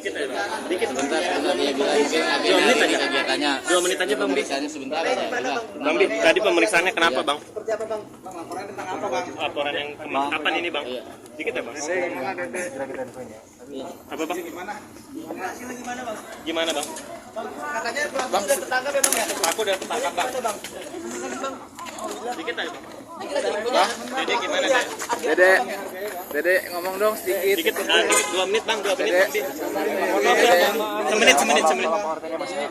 Dikit ya bang. Dikit. Sebentar dia bilang agenda 2 menit aja. kegiatannya. 2 menit aja bang Bi. Pemeriksaannya sebentar saya bilang. Bang Bi, tadi pemeriksaannya kenapa bang? Seperti apa bang? Laporan tentang apa bang? Laporan yang kapan ini bang? Iya. Dikit ya bang. Apa bang? Gimana? Hasilnya gimana bang? Gimana bang? Katanya bang sudah tertangkap ya bang ya? Aku udah tertangkap bang. Bang. Dikit aja bang. Bang, Dede gimana deh? Dede ngomong dong sedikit. Dikit, dikit 2 menit bang, 2 menit bang Bi. Dede. Semenit.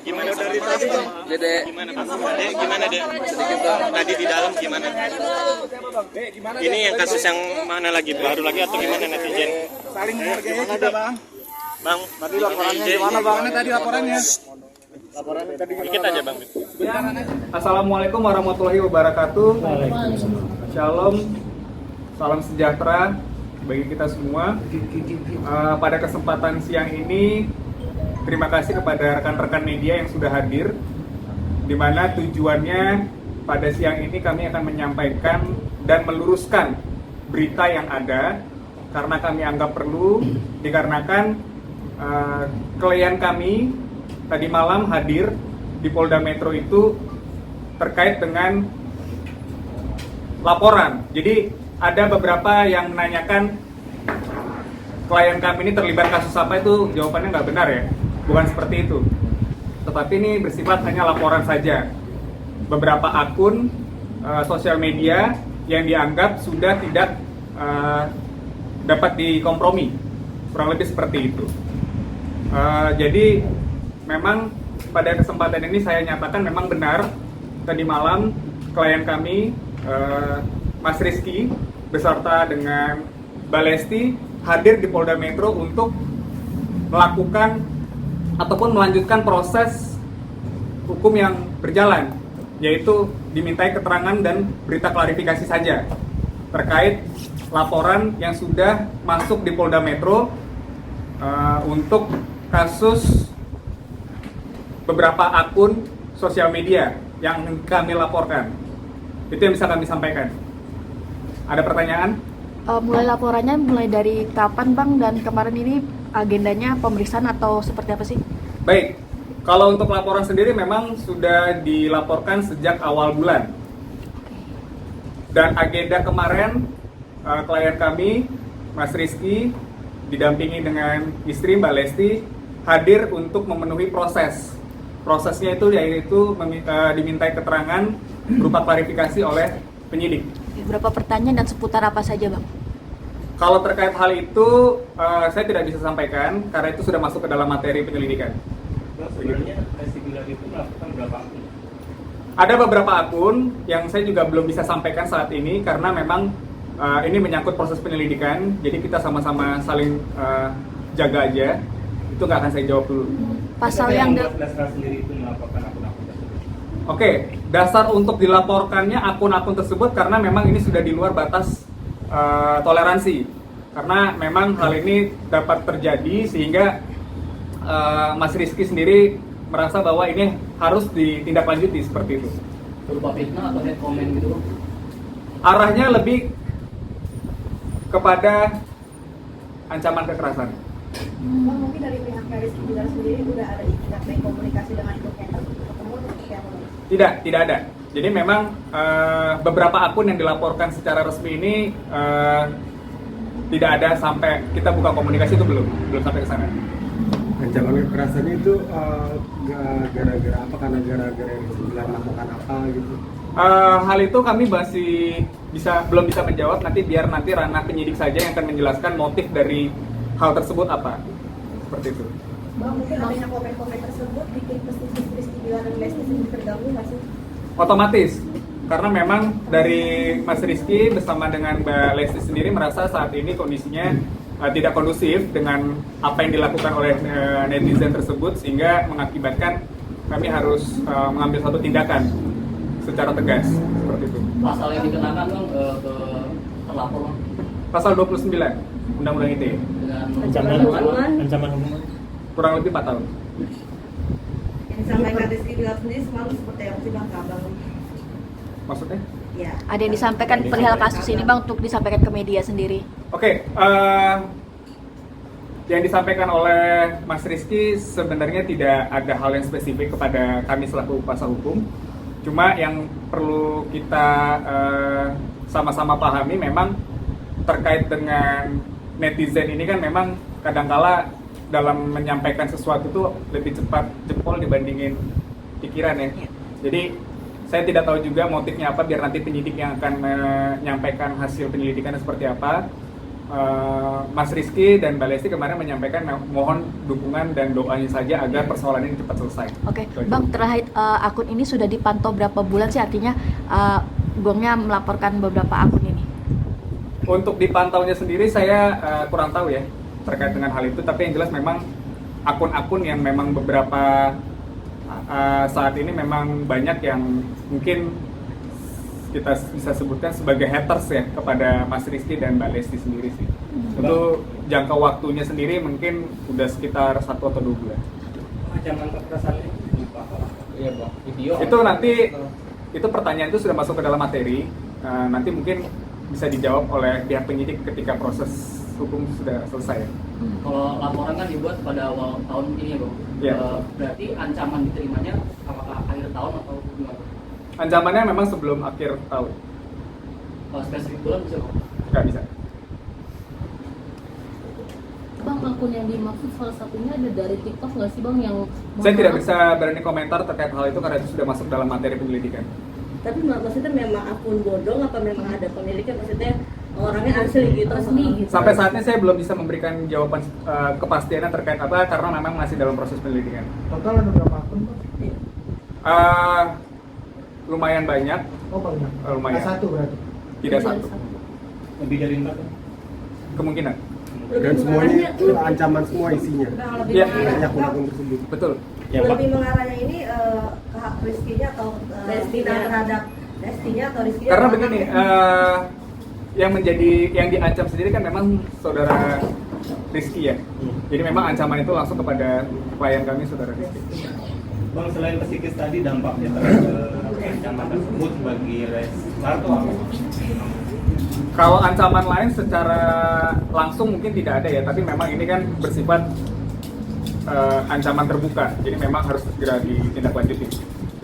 Gimana dari tadi bang? Dede. Gimana bang? Dek, gimana deh? Sedikit dong. Tadi di dalam gimana? Ini yang kasus yang mana lagi? Baru lagi atau gimana netizen? Saling menghargai kita bang. Bang, Tadi laporannya netizen. gimana bang? Mana tadi laporannya? Dikit aja bang. Assalamualaikum warahmatullahi wabarakatuh. Shalom, salam sejahtera bagi kita semua. Pada kesempatan siang ini, terima kasih kepada rekan-rekan media yang sudah hadir. Di mana tujuannya pada siang ini kami akan menyampaikan dan meluruskan berita yang ada karena kami anggap perlu dikarenakan klien kami tadi malam hadir di Polda Metro itu terkait dengan laporan. Jadi ada beberapa yang menanyakan klien kami ini terlibat kasus apa, itu jawabannya nggak benar ya, bukan seperti itu. Tetapi ini bersifat hanya laporan saja. Beberapa akun sosial media yang dianggap sudah tidak dapat dikompromi, kurang lebih seperti itu. Jadi memang pada kesempatan ini saya nyatakan memang benar tadi malam klien kami Mas Rizky beserta dengan Mbak Lesti hadir di Polda Metro untuk melakukan ataupun melanjutkan proses hukum yang berjalan, yaitu dimintai keterangan dan berita klarifikasi saja terkait laporan yang sudah masuk di Polda Metro untuk kasus beberapa akun sosial media yang kami laporkan. Itu yang bisa kami sampaikan. Ada pertanyaan? Mulai laporannya mulai dari kapan bang, dan kemarin ini agendanya pemeriksaan atau seperti apa sih? Baik, kalau untuk laporan sendiri memang sudah dilaporkan sejak awal bulan. Dan agenda kemarin klien kami, Mas Rizky, didampingi dengan istri Mbak Lesti, hadir untuk memenuhi proses. Prosesnya itu yaitu dimintai keterangan berupa klarifikasi oleh penyidik. Berapa pertanyaan dan seputar apa saja bang? Kalau terkait hal itu, saya tidak bisa sampaikan karena itu sudah masuk ke dalam materi penyelidikan. Sebenarnya Resibilar itu melakukan berapa akun? Ada beberapa akun yang saya juga belum bisa sampaikan saat ini karena memang ini menyangkut proses penyelidikan, jadi kita sama-sama saling jaga aja. Itu nggak akan saya jawab dulu. Pasal yang dasar sendiri itu melaporkan akun-akun tersebut. Oke, dasar untuk dilaporkannya akun-akun tersebut karena memang ini sudah di luar batas toleransi. Karena memang hal ini dapat terjadi sehingga Mas Rizky sendiri merasa bahwa ini harus ditindaklanjuti seperti itu. Berupa fitnah atau head comment gitu? Arahnya lebih kepada ancaman kekerasan. Bang, mungkin dari pihak Rizky Bilar sendiri udah ada ikhtiar komunikasi dengan ibunya ketemu seperti apa? Tidak ada. Jadi memang beberapa akun yang dilaporkan secara resmi ini tidak ada sampai kita buka komunikasi itu belum sampai ke sana. Ancaman kekerasan itu gara-gara apa? Karena gara-gara yang sebelah melakukan apa gitu? Hal itu kami masih belum bisa menjawab. Nanti biar ranah penyidik saja yang akan menjelaskan motif dari hal tersebut apa, seperti itu. Bang, mungkin adanya komen-komen tersebut bikin pesimis Rizky Bilar dan Lesti sendiri terganggu nggak sih? Otomatis, karena memang dari Mas Rizky bersama dengan Mbak Lesti sendiri merasa saat ini kondisinya tidak kondusif dengan apa yang dilakukan oleh netizen tersebut, sehingga mengakibatkan kami harus mengambil satu tindakan secara tegas, seperti itu. Pasal yang dikenakan bang ke terlapor bang? Pasal 29 Undang-Undang ITE. Dengan Ancaman hukuman? Kurang lebih 4 tahun. Yang disampaikan Rizky Bilar sendiri selalu seperti apa sih bang ke abang? Maksudnya? Ya. Ada yang disampaikan perihal kasus ini bang untuk disampaikan ke media sendiri? Oke, Yang disampaikan oleh Mas Rizky sebenarnya tidak ada hal yang spesifik kepada kami selaku kuasa hukum. Cuma yang perlu kita sama-sama pahami memang terkait dengan netizen ini kan memang kadangkala dalam menyampaikan sesuatu itu lebih cepat jempol dibandingin pikiran ya. Jadi saya tidak tahu juga motifnya apa, biar nanti penyidik yang akan menyampaikan hasil penyelidikan seperti apa. Mas Rizky dan Mbak Lesti kemarin menyampaikan mohon dukungan dan doanya saja agar persoalan ini cepat selesai. Oke, Bang, terakhir akun ini sudah dipantau berapa bulan sih? Artinya Gongnya melaporkan beberapa akun ini. Untuk dipantaunya sendiri saya kurang tahu ya terkait dengan hal itu, tapi yang jelas memang akun-akun yang memang beberapa saat ini memang banyak yang mungkin kita bisa sebutkan sebagai haters ya kepada Mas Rizky dan Mbak Lesti sendiri sih. Untuk jangka waktunya sendiri mungkin udah sekitar 1 atau 2 bulan. Ancaman kekerasan iya bang, video Itu nanti itu pertanyaan itu sudah masuk ke dalam materi. Nanti mungkin bisa dijawab oleh pihak penyidik ketika proses hukum sudah selesai ya. kalau laporan kan dibuat pada awal tahun ini ya bang. Iya. Berarti ancaman diterimanya apakah akhir tahun atau gimana? Ancamannya memang sebelum akhir tahun. Kalau spesifik bulan bisa bang? Nggak bisa. Bang, akun yang dimaksud salah satunya ada dari TikTok nggak sih bang yang... Saya tidak bisa berani komentar terkait hal itu karena itu sudah masuk dalam materi penyelidikan. Tapi maksudnya memang akun bodong apa memang ada pemiliknya, maksudnya orangnya asli gitu? Asli gitu. Sampai saat ini saya belum bisa memberikan jawaban kepastiannya terkait apa karena memang masih dalam proses penyelidikan. Total ada berapa akun, Pak? Lumayan banyak. Oh, banyak. Lumayan. Satu berarti. Tidak satu. Lebih dari 4 Kemungkinan. Dan semuanya ancaman semua isinya. Lebih Iya. Banyak akun tersebut. Betul. lebih mengarahnya ini ke hak Rizky-nya atau terhadap Lestinya atau Rizky? Karena begini, yang diancam sendiri kan memang saudara Rizky ya. Jadi memang ancaman itu langsung kepada klien kami, saudara Rizky. Bang, selain psikis tadi dampaknya terhadap ancaman tersebut bagi Lesti apa? Kalau ancaman lain secara langsung mungkin tidak ada ya, tapi memang ini kan bersifat ancaman terbuka, jadi memang harus segera ditindaklanjuti.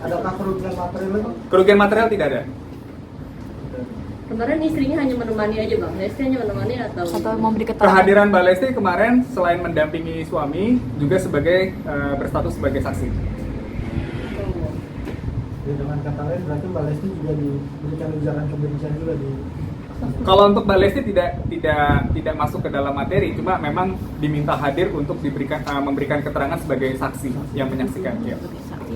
Adakah kerugian material itu? Kerugian material tidak ada. Kemarin istrinya hanya menemani aja bang, Lesti hanya menemani atau memberi keterangan. Kehadiran Mbak Lesti kemarin selain mendampingi suami, juga sebagai berstatus sebagai saksi. Dengan kata lain berarti Mbak Lesti juga diberikan ujaran kebencian juga di... Kalau untuk Mbak Lesti tidak masuk ke dalam materi, cuma memang diminta hadir untuk memberikan keterangan sebagai saksi yang menyaksikan. Ya.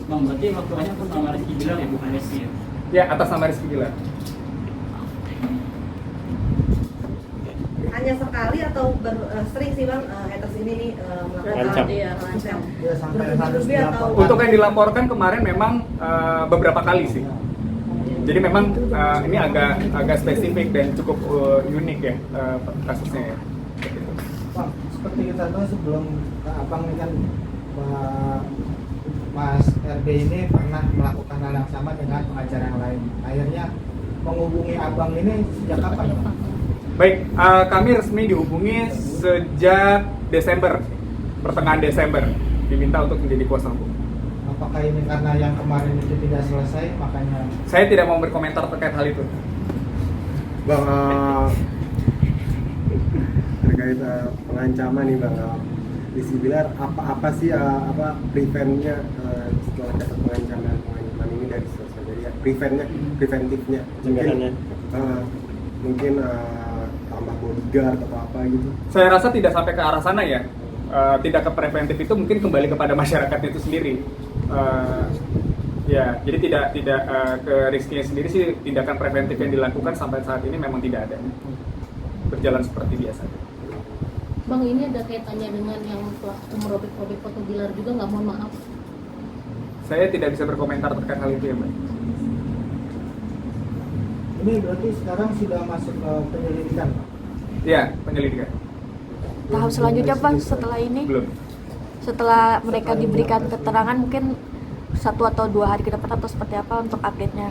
Bang, berarti waktunya atas nama Rizky Bilar ya, bukan Lesti ya? Ya, atas nama Rizky Bilar. Hanya sekali atau sering sih bang haters ini nih Mengancam. mengancam? Ya, sampai harus Bertubi-tubi atau Untuk yang dilaporkan kemarin memang beberapa kali sih. Jadi memang ini agak spesifik dan cukup unik ya kasusnya ya. Pak, seperti kita tahu sebelum abang ini kan Mas RB ini pernah melakukan hal yang sama dengan pengacara yang lain. Akhirnya menghubungi abang ini sejak kapan, Pak? Baik, kami resmi dihubungi sejak Desember, pertengahan Desember, diminta untuk menjadi kuasa hukum. Apakah ini karena yang kemarin itu tidak selesai, makanya... Saya tidak mau berkomentar terkait hal itu. Bang, terkait pengancaman nih Bang, Rizky Bilar, apa sih preventnya setelah dapat pengancaman ini dari sosial media? Preventifnya, mungkin tambah bodyguard atau apa gitu? Saya rasa tidak sampai ke arah sana ya. Tidak ke preventif itu mungkin kembali kepada masyarakatnya itu sendiri. Ya, jadi tidak ke Rizky sendiri sih tindakan preventif yang dilakukan sampai saat ini memang tidak ada. Berjalan seperti biasa. bang, ini ada kaitannya dengan yang pelaku merobek-robek foto Bilar juga nggak, mohon maaf? Saya tidak bisa berkomentar terkait hal itu ya Mbak. Ini berarti sekarang sudah masuk ke penyelidikan, Pak? Ya, penyelidikan. Tahap selanjutnya Pak setelah ini? Belum. Setelah mereka diberikan keterangan mungkin 1 atau 2 hari ke depan atau seperti apa untuk update-nya?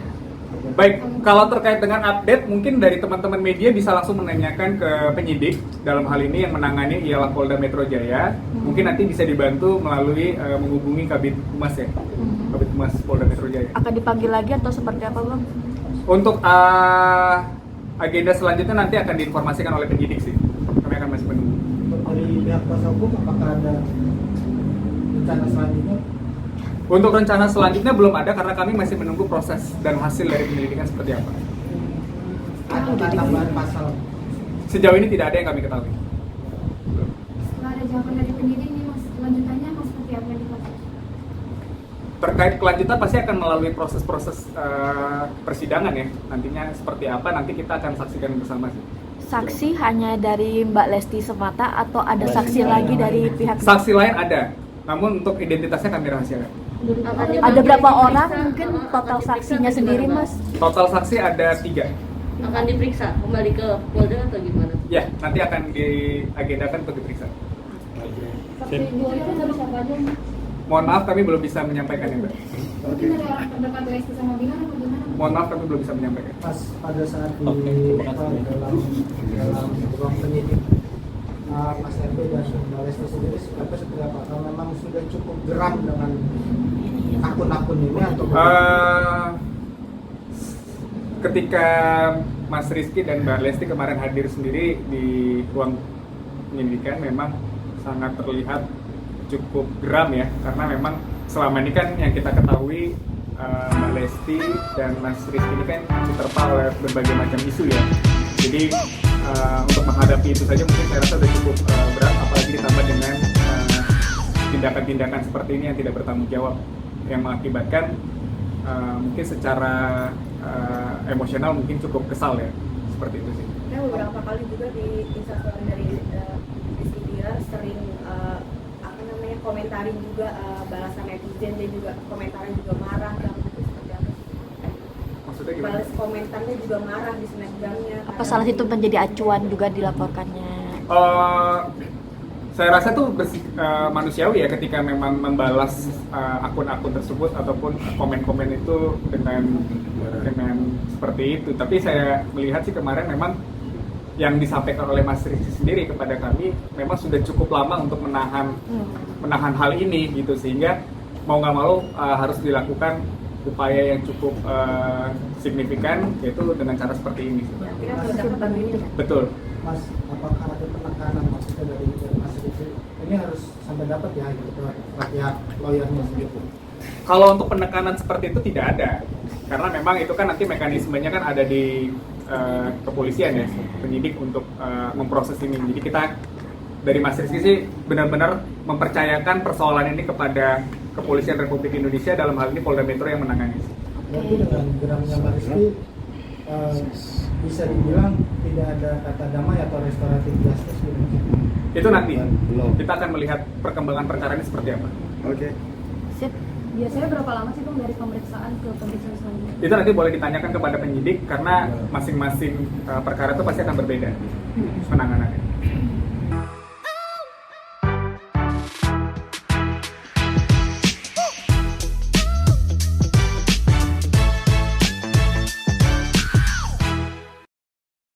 Baik, kalau terkait dengan update, mungkin dari teman-teman media bisa langsung menanyakan ke penyidik dalam hal ini yang menangani ialah Polda Metro Jaya. Mungkin nanti bisa dibantu melalui menghubungi Kabid Humas ya, Kabid Humas Polda Metro Jaya. Akan dipanggil lagi atau seperti apa bang? Untuk agenda selanjutnya nanti akan diinformasikan oleh penyidik sih. Kami akan masih menunggu. Dari pihak kuasa hukum apakah ada rencana selanjutnya? Untuk rencana selanjutnya belum ada karena kami masih menunggu proses dan hasil dari penyelidikan seperti apa. Ada tambahan pasal? Sejauh ini tidak ada yang kami ketahui. Setelah ada jawaban dari penyidik nih mas, lanjutannya mas seperti apa yang dilakukan? Terkait kelanjutan pasti akan melalui proses-proses persidangan ya. Nantinya seperti apa nanti kita akan saksikan bersama sih. Saksi hanya dari Mbak Lesti semata atau ada saksi lagi dari pihak? Saksi lain ada, namun untuk identitasnya kami rahasiakan. Ada berapa orang mungkin total saksinya sendiri mas? Total saksi ada 3. Akan diperiksa kembali ke Polda atau gimana? Ya, nanti akan diagendakan untuk diperiksa. Saksi dua itu dari siapa aja? Mohon maaf kami belum bisa menyampaikannya, Mbak. Mungkin dari orang terdekat Lesti sama Bilar atau gimana? Mohon maaf kami belum bisa menyampaikan. Pas pada saat di dalam ruang penyidik Mas RP dan Mbak Lesti sendiri seperti apa? Kalau memang sudah cukup geram dengan akun-akun ini atau ketika Mas Rizky dan Mbak Lesti kemarin hadir sendiri di ruang penyidikan memang sangat terlihat cukup geram ya, karena memang selama ini kan yang kita ketahui Mbak Lesti dan Mas Rizky ini kan diterpa oleh berbagai macam isu ya. Jadi untuk menghadapi itu saja mungkin saya rasa sudah cukup berat, apalagi ditambah dengan tindakan-tindakan seperti ini yang tidak bertanggung jawab yang mengakibatkan mungkin secara emosional mungkin cukup kesal ya, seperti itu sih. Saya beberapa kali juga di Instagram dari Rizky Bilar sering komentarin juga balasan netizen, dia juga komentarin juga marah dan itu seperti apa? Maksudnya gimana? Balas komentarnya juga marah di snapgramnya. Apa salah itu menjadi acuan juga dilaporkannya? Saya rasa tuh manusiawi ya ketika memang membalas akun-akun tersebut ataupun komen-komen itu dengan seperti itu. Tapi saya melihat sih kemarin memang yang disampaikan oleh Mas Rizky sendiri kepada kami memang sudah cukup lama untuk menahan hal ini gitu, sehingga mau nggak mau harus dilakukan upaya yang cukup signifikan, yaitu dengan cara seperti ini. Betul. Mas, apakah ada penekanan maksudnya dari Mas Rizky? Ini harus sampai dapat ya gitu pihak lawyernya sendiri. Kalau untuk penekanan seperti itu tidak ada, karena memang itu kan nanti mekanismenya kan ada di kepolisian ya, penyidik untuk memproses ini. Jadi kita dari Mas Rizky sih benar-benar mempercayakan persoalan ini kepada Kepolisian Republik Indonesia, dalam hal ini Polda Metro yang menangani. Berarti dengan geramnya Mas Rizky bisa dibilang tidak ada kata damai atau restoratif justice gitu. Itu nanti kita akan melihat perkembangan perkara ini seperti apa. Oke. Sip. Biasanya berapa lama sih Bang dari pemeriksaan ke pemeriksaan selanjutnya? Itu nanti boleh ditanyakan kepada penyidik karena masing-masing perkara itu pasti akan berbeda penanganannya.